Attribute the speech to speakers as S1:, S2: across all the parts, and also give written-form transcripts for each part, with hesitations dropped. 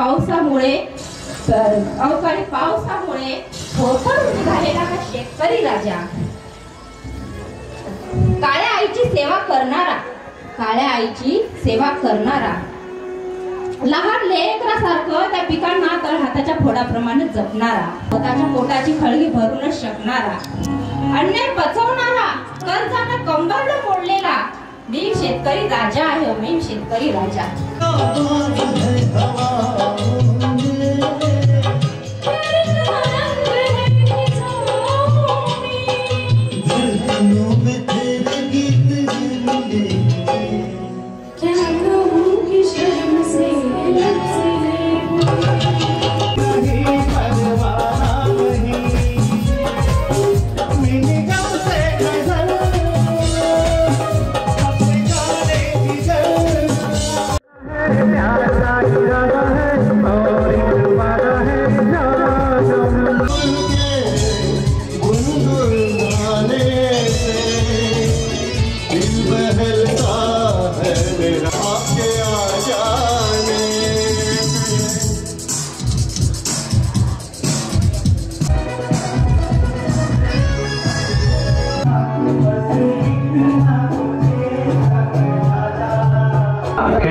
S1: पावसामुळे होरपळून निघालेला हा शेतकरी राजा, काळ्या आईची सेवा करणारा, लहान लेकरासारखं त्या पिकांना तळ हाताच्या फोडाप्रमाणे जपणारा, स्वतःच्या पोटाची खळगी भरूनच शकणारा, अन्याय पचवणारा, कर्जानं कंबरडं मोडलेला मी शेतकरी राजा आहे, मी शेतकरी राजा.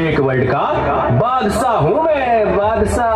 S2: एक वर्ल्ड का बादशाह हूँ मैं, बादशाह.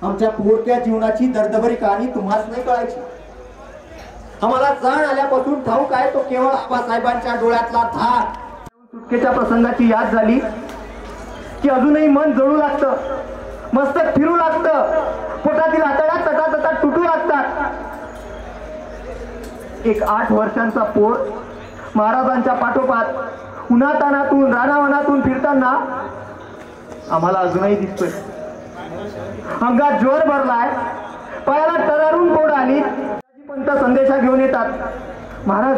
S3: आमच्या पोरक्या जीवनाची दर्दभरी कहाणी तुम्हाच नाही कळायची. आम्हाला जाण आल्यापासून ठाऊक आहे तो केवळ आबासाहेबांच्या डोळ्यातला धार. सुटकेच्या प्रसंगाची याद झाली की अजूनही मन जळू लागतं, मस्तक फिरू लागतं, पोटातील आतड्या तटातटा तुटू लागतात. एक 8 वर्षांचा पोर महाराजांच्या पाठोपाठ उन्हातानातून रानावनातून फिरताना आम्हाला अजूनही दिसतोय. अंगात जोर भरलाय, पायाला टरारून कोड आली. पंत संदेशा घेऊन येतात, महाराज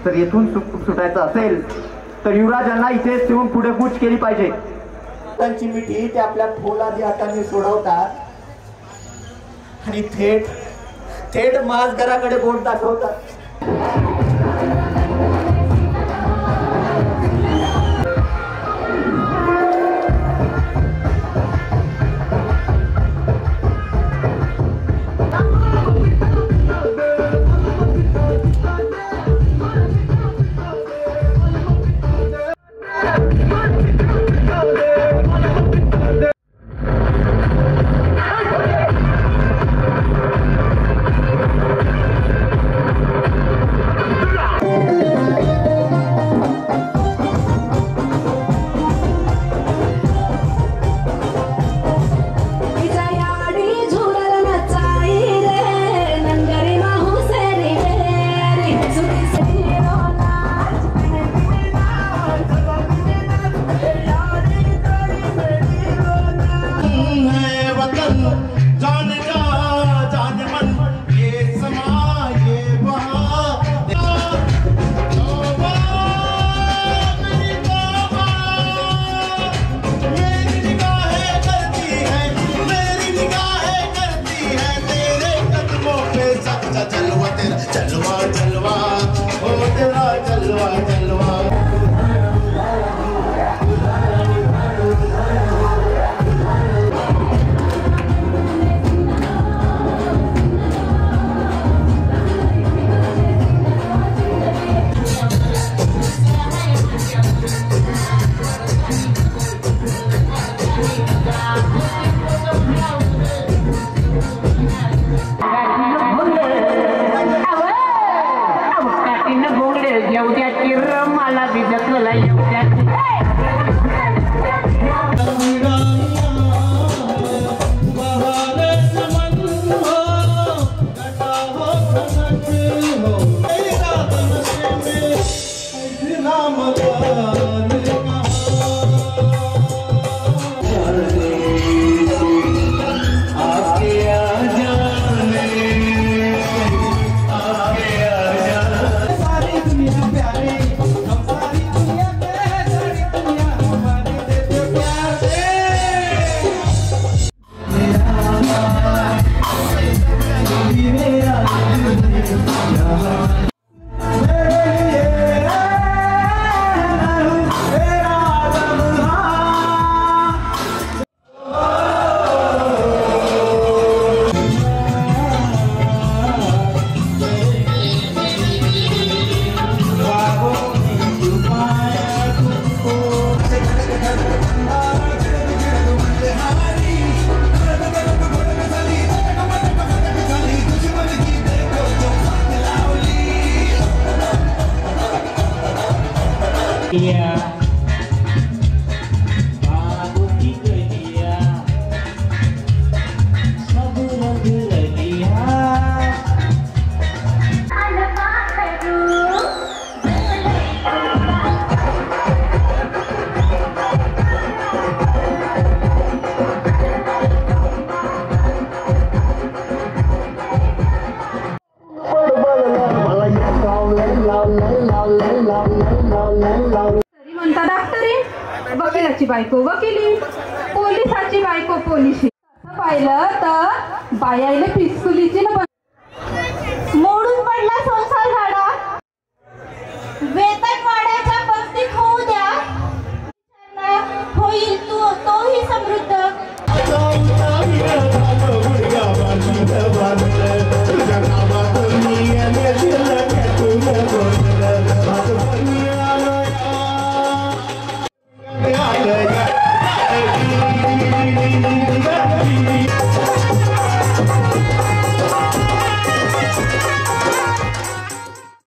S3: जर येथून सुटायचं असेल तर युवराजांना इथेच ठेवून पुढे कूच केली पाहिजे. त्यांची मिठी ते आपल्या फौलादी हाताने सोडवतात आणि थेट माझघराकडे बोट दाखवतात.
S4: जखला येऊ
S5: म्हणता डॉक्टरी, वकिलाची बायको वकिली, पोलिसाची बायको पोलिसी. पाहिलं तर बायाला पिस्कुलीची न